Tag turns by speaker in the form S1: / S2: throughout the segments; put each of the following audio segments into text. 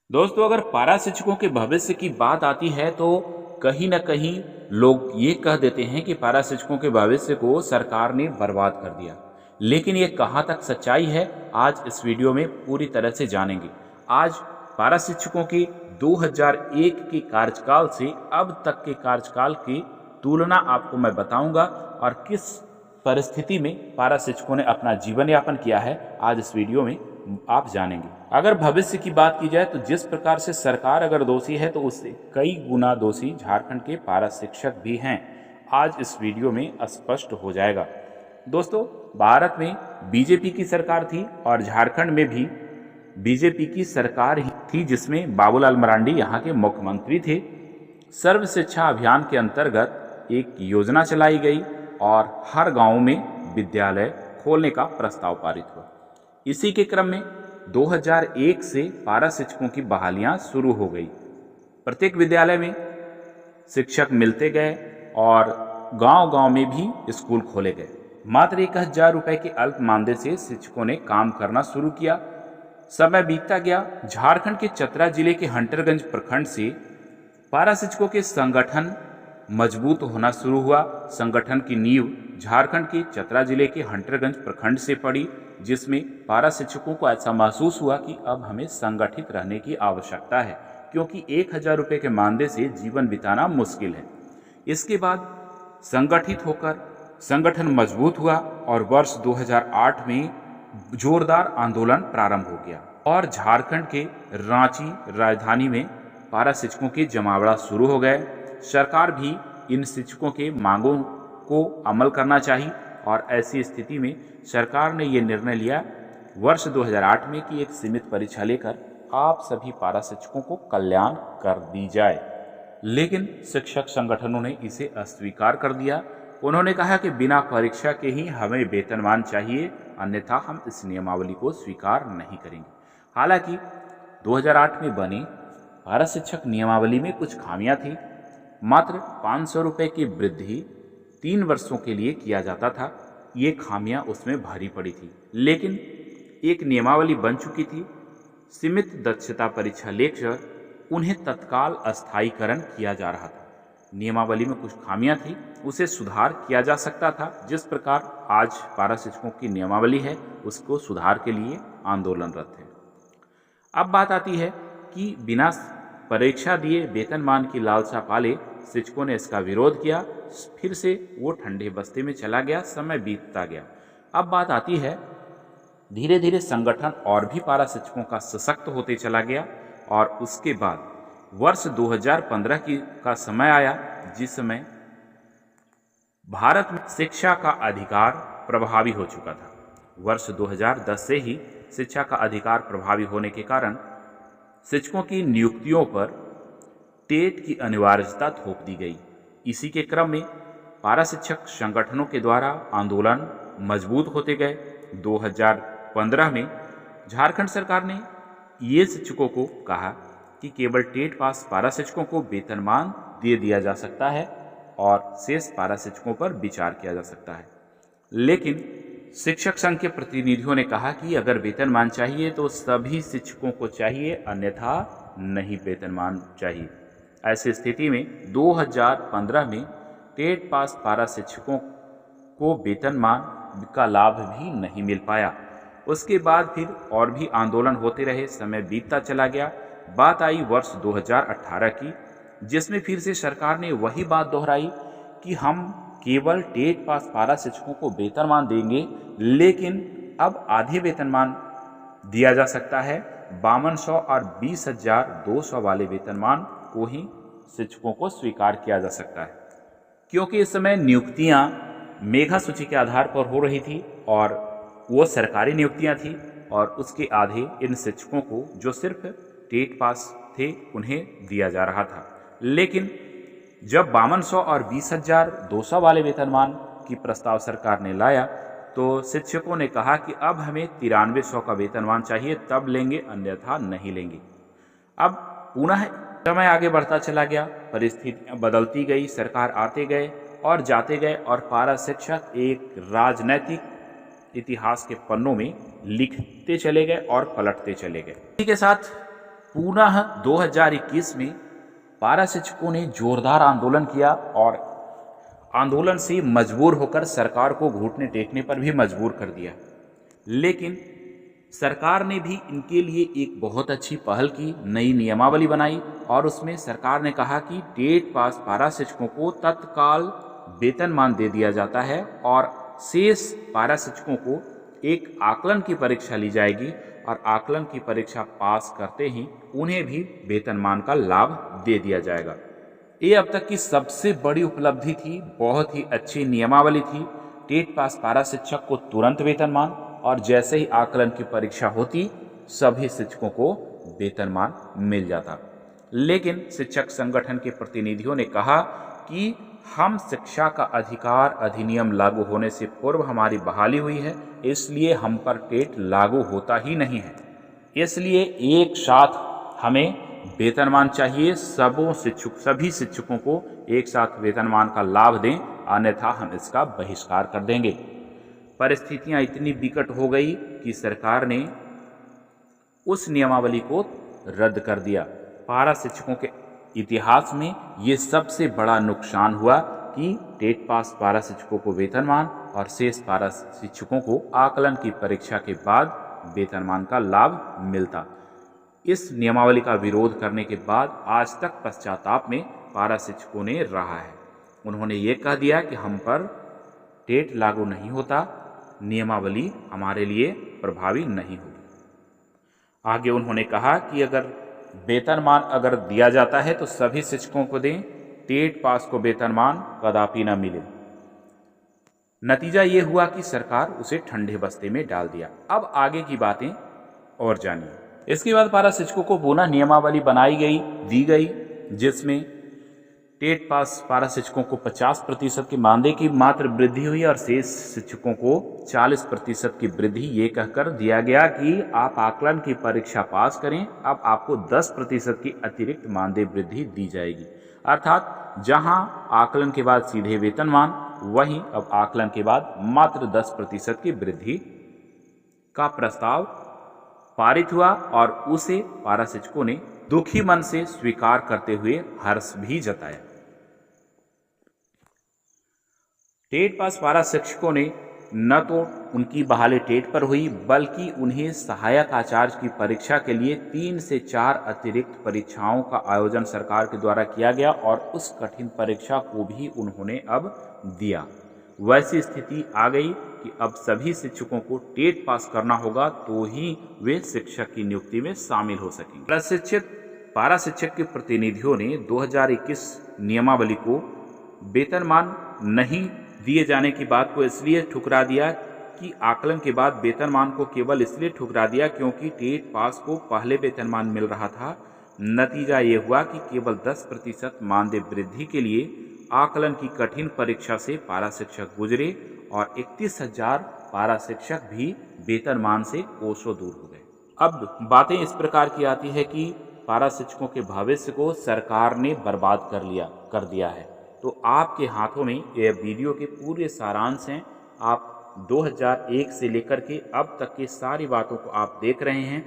S1: दोस्तों, अगर पारा शिक्षकों के भविष्य की बात आती है तो कहीं न कहीं लोग ये कह देते हैं कि पारा शिक्षकों के भविष्य को सरकार ने बर्बाद कर दिया। लेकिन ये कहाँ तक सच्चाई है, आज इस वीडियो में पूरी तरह से जानेंगे। आज पारा शिक्षकों की 2001 के कार्यकाल से अब तक के कार्यकाल की तुलना आपको मैं बताऊंगा और किस परिस्थिति में पारा शिक्षकों ने अपना जीवन यापन किया है, आज इस वीडियो में आप जानेंगे। अगर भविष्य की बात की जाए तो जिस प्रकार से सरकार अगर दोषी है तो उससे कई गुना दोषी झारखंड के पारा शिक्षक भी हैं। आज इस वीडियो में स्पष्ट हो जाएगा। दोस्तों, भारत में बीजेपी की सरकार थी और झारखंड में भी बीजेपी की सरकार ही थी, जिसमें बाबूलाल मरांडी यहाँ के मुख्यमंत्री थे। सर्व शिक्षा अभियान के अंतर्गत एक योजना चलाई गई और हर गांव में विद्यालय खोलने का प्रस्ताव पारित हुआ। इसी के क्रम में 2001 से पारा शिक्षकों की बहालियां शुरू हो गई। प्रत्येक विद्यालय में शिक्षक मिलते गए और गांव-गांव में भी स्कूल खोले गए। मात्र 1000 रुपए के अल्प मानदेय से शिक्षकों ने काम करना शुरू किया। समय बीतता गया। झारखंड के चतरा जिले के हंटरगंज प्रखंड से पारा शिक्षकों के संगठन मजबूत होना शुरू हुआ। संगठन की नींव झारखंड के चतरा जिले के हंटरगंज प्रखंड से पड़ी, जिसमें पारा शिक्षकों को ऐसा महसूस हुआ कि अब हमें संगठित रहने की आवश्यकता है, क्योंकि 1000 रुपये के मानदेय से जीवन बिताना मुश्किल है। इसके बाद संगठित होकर संगठन मजबूत हुआ और वर्ष 2008 में जोरदार आंदोलन प्रारंभ हो गया और झारखंड के रांची राजधानी में पारा शिक्षकों के जमावड़ा शुरू हो गए। सरकार भी इन शिक्षकों के मांगों को अमल करना चाहिए और ऐसी स्थिति में सरकार ने ये निर्णय लिया वर्ष 2008 में कि एक सीमित परीक्षा लेकर आप सभी पारा शिक्षकों को कल्याण कर दी जाए। लेकिन शिक्षक संगठनों ने इसे अस्वीकार कर दिया। उन्होंने कहा कि बिना परीक्षा के ही हमें वेतनमान चाहिए, अन्यथा हम इस नियमावली को स्वीकार नहीं करेंगे। हालांकि 2008 में बनी पारा शिक्षक नियमावली में कुछ खामियां थी। मात्र 500 रुपये की वृद्धि 3 वर्षों के लिए किया जाता था। ये खामियां उसमें भारी पड़ी थी, लेकिन एक नियमावली बन चुकी थी। सीमित दक्षता परीक्षा लेकर उन्हें तत्काल अस्थायीकरण किया जा रहा था। नियमावली में कुछ खामियां थी, उसे सुधार किया जा सकता था। जिस प्रकार आज पारा शिक्षकों की नियमावली है, उसको सुधार के लिए आंदोलनरत है। अब बात आती है कि बिना परीक्षा दिए वेतनमान की लालसा पाले शिक्षकों ने इसका विरोध किया। फिर से वो ठंडे बस्ते में चला गया। समय बीतता गया। अब बात आती है, धीरे धीरे संगठन और भी पारा शिक्षकों का सशक्त होते चला गया और उसके बाद वर्ष 2015 का समय आया, जिस समय भारत में शिक्षा का अधिकार प्रभावी हो चुका था। वर्ष 2010 से ही शिक्षा का अधिकार प्रभावी होने के कारण शिक्षकों की नियुक्तियों पर टेट की अनिवार्यता थोप दी गई। इसी के क्रम में पारा शिक्षक संगठनों के द्वारा आंदोलन मजबूत होते गए। 2015 में झारखंड सरकार ने ये शिक्षकों को कहा कि केवल टेट पास पारा शिक्षकों को वेतनमान दे दिया जा सकता है और शेष पारा शिक्षकों पर विचार किया जा सकता है। लेकिन शिक्षक संघ के प्रतिनिधियों ने कहा कि अगर वेतनमान चाहिए तो सभी शिक्षकों को चाहिए, अन्यथा नहीं वेतनमान चाहिए। ऐसी स्थिति में 2015 में टेट पास पारा शिक्षकों को वेतनमान का लाभ भी नहीं मिल पाया। उसके बाद फिर और भी आंदोलन होते रहे। समय बीतता चला गया। बात आई वर्ष 2018 की, जिसमें फिर से सरकार ने वही बात दोहराई कि हम केवल टेट पास पारा शिक्षकों को वेतनमान देंगे, लेकिन अब आधे वेतनमान दिया जा सकता है। 5200 और 20,200 वाले वेतनमान को ही शिक्षकों को स्वीकार किया जा सकता है, क्योंकि इस समय नियुक्तियां मेधा सूची के आधार पर हो रही थी और वो सरकारी नियुक्तियां थी और उसके आधे इन शिक्षकों को जो सिर्फ टेट पास थे उन्हें दिया जा रहा था। लेकिन जब 5200 और 20,200 वाले वेतनमान की प्रस्ताव सरकार ने लाया तो शिक्षकों ने कहा कि अब हमें 9300 का वेतनमान चाहिए, तब लेंगे, अन्यथा नहीं लेंगे। अब पुनः समय आगे बढ़ता चला गया। परिस्थितियां बदलती गई, सरकार आते गए और जाते गए और पारा शिक्षक एक राजनैतिक इतिहास के पन्नों में लिखते चले गए और पलटते चले गए। इसी के साथ पुनः 2021 में पारा शिक्षकों ने जोरदार आंदोलन किया और आंदोलन से मजबूर होकर सरकार को घुटने टेकने पर भी मजबूर कर दिया। लेकिन सरकार ने भी इनके लिए एक बहुत अच्छी पहल की, नई नियमावली बनाई और उसमें सरकार ने कहा कि टेट पास पारा शिक्षकों को तत्काल वेतनमान दे दिया जाता है और शेष पारा शिक्षकों को एक आकलन की परीक्षा ली जाएगी और आकलन की परीक्षा पास करते ही उन्हें भी वेतनमान का लाभ दे दिया जाएगा। ये अब तक की सबसे बड़ी उपलब्धि थी, बहुत ही अच्छी नियमावली थी। टेट पास पारा शिक्षक को तुरंत वेतनमान और जैसे ही आकलन की परीक्षा होती सभी शिक्षकों को वेतनमान मिल जाता। लेकिन शिक्षक संगठन के प्रतिनिधियों ने कहा कि हम शिक्षा का अधिकार अधिनियम लागू होने से पूर्व हमारी बहाली हुई है, इसलिए हम पर टेट लागू होता ही नहीं है। इसलिए एक साथ हमें वेतनमान चाहिए, सभी शिक्षकों को एक साथ वेतनमान का लाभ दें, अन्यथा हम इसका बहिष्कार कर देंगे। परिस्थितियां इतनी विकट हो गई कि सरकार ने उस नियमावली को रद्द कर दिया। पारा शिक्षकों के इतिहास में ये सबसे बड़ा नुकसान हुआ कि टेट पास पारा शिक्षकों को वेतनमान और शेष पारा शिक्षकों को आकलन की परीक्षा के बाद वेतनमान का लाभ मिलता। इस नियमावली का विरोध करने के बाद आज तक पश्चाताप में पारा शिक्षकों ने रहा है। उन्होंने ये कह दिया कि हम पर टेट लागू नहीं होता, नियमावली हमारे लिए प्रभावी नहीं होगी। आगे उन्होंने कहा कि अगर वेतनमान अगर दिया जाता है तो सभी शिक्षकों को दें, टेट पास को वेतनमान कदापि न मिले। नतीजा ये हुआ कि सरकार उसे ठंडे बस्ते में डाल दिया। अब आगे की बातें और जानिए। इसके बाद पारा शिक्षकों को पुनः नियमावली बनाई गई, दी गई, जिसमें टेट पास पारा शिक्षकों को 50% की मानदेय की मात्र वृद्धि हुई और शेष शिक्षकों को 40% की वृद्धि ये कहकर दिया गया कि आप आकलन की परीक्षा पास करें, अब आपको 10% की अतिरिक्त मानदेय वृद्धि दी जाएगी। अर्थात जहां आकलन के बाद सीधे वेतनमान, वहीं अब आकलन के बाद मात्र 10% की वृद्धि का प्रस्ताव पारित हुआ और उसे पारा शिक्षकों ने दुखी मन से स्वीकार करते हुए हर्ष भी जताया। टेट पास पारा शिक्षकों ने न तो उनकी बहाली टेट पर हुई, बल्कि उन्हें सहायक आचार्य की परीक्षा के लिए 3 से 4 अतिरिक्त परीक्षाओं का आयोजन सरकार के द्वारा किया गया और उस कठिन परीक्षा को भी उन्होंने अब दिया। वैसी स्थिति आ गई कि अब सभी शिक्षकों को टेट पास करना होगा तो ही वे शिक्षक की नियुक्ति में शामिल हो सकेंगे। प्रशिक्षित पारा शिक्षक के प्रतिनिधियों ने 2021 नियमावली को वेतनमान नहीं दिए जाने की बात को इसलिए ठुकरा दिया कि आकलन के बाद वेतनमान को केवल इसलिए ठुकरा दिया क्योंकि टेट पास को पहले वेतनमान मिल रहा था। नतीजा ये हुआ कि केवल 10% मानदेय वृद्धि के लिए आकलन की कठिन परीक्षा से पारा शिक्षक गुजरे और 31,000 पारा शिक्षक भी वेतनमान से कोसों दूर हो गए। अब बातें इस प्रकार की आती है कि पारा शिक्षकों के भविष्य को सरकार ने बर्बाद कर दिया है। तो आपके हाथों में यह वीडियो के पूरे सारांश हैं। आप 2001 से लेकर के अब तक की सारी बातों को आप देख रहे हैं।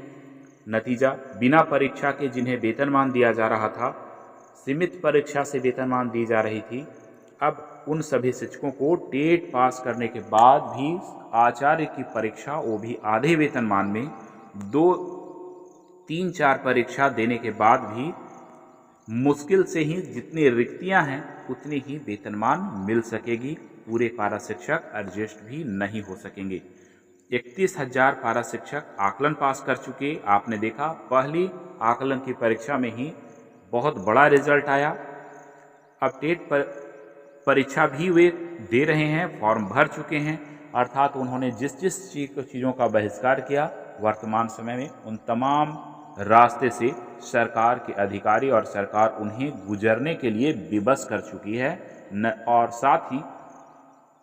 S1: नतीजा, बिना परीक्षा के जिन्हें वेतनमान दिया जा रहा था, सीमित परीक्षा से वेतनमान दी जा रही थी, अब उन सभी शिक्षकों को टेट पास करने के बाद भी आचार्य की परीक्षा, वो भी आधे वेतनमान में, 2, 3, 4 परीक्षा देने के बाद भी मुश्किल से ही जितनी रिक्तियां हैं उतनी ही वेतनमान मिल सकेगी। पूरे पारा शिक्षक एडजस्ट भी नहीं हो सकेंगे। 31,000 पारा शिक्षक आकलन पास कर चुके। आपने देखा पहली आकलन की परीक्षा में ही बहुत बड़ा रिजल्ट आया। अब टेट पर परीक्षा भी वे दे रहे हैं, फॉर्म भर चुके हैं। अर्थात उन्होंने जिस चीज़ों का बहिष्कार किया, वर्तमान समय में उन तमाम रास्ते से सरकार के अधिकारी और सरकार उन्हें गुजरने के लिए विवश कर चुकी है और साथ ही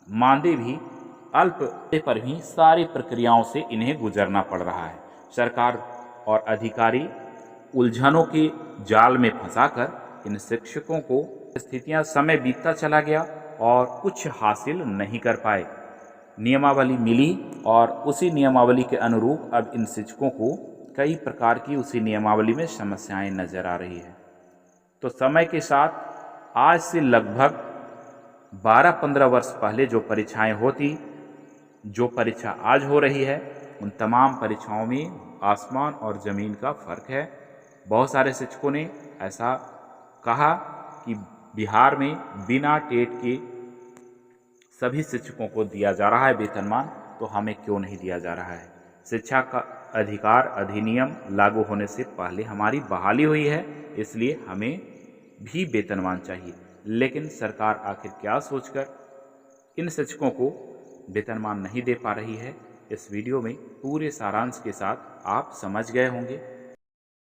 S1: मानदेय भी अल्प पर भी सारी प्रक्रियाओं से इन्हें गुजरना पड़ रहा है। सरकार और अधिकारी उलझनों के जाल में फंसाकर इन शिक्षकों को स्थितियां, समय बीतता चला गया और कुछ हासिल नहीं कर पाए। नियमावली मिली और उसी नियमावली के अनुरूप अब इन शिक्षकों को कई प्रकार की उसी नियमावली में समस्याएं नजर आ रही है। तो समय के साथ आज से लगभग 12-15 वर्ष पहले जो परीक्षाएं होती, जो परीक्षा आज हो रही है, उन तमाम परीक्षाओं में आसमान और ज़मीन का फ़र्क है। बहुत सारे शिक्षकों ने ऐसा कहा कि बिहार में बिना टेट के सभी शिक्षकों को दिया जा रहा है वेतनमान, तो हमें क्यों नहीं दिया जा रहा है। शिक्षा का अधिकार अधिनियम लागू होने से पहले हमारी बहाली हुई है, इसलिए हमें भी वेतनमान चाहिए। लेकिन सरकार आखिर क्या सोचकर इन शिक्षकों को वेतनमान नहीं दे पा रही है, इस वीडियो में पूरे सारांश के साथ आप समझ गए होंगे।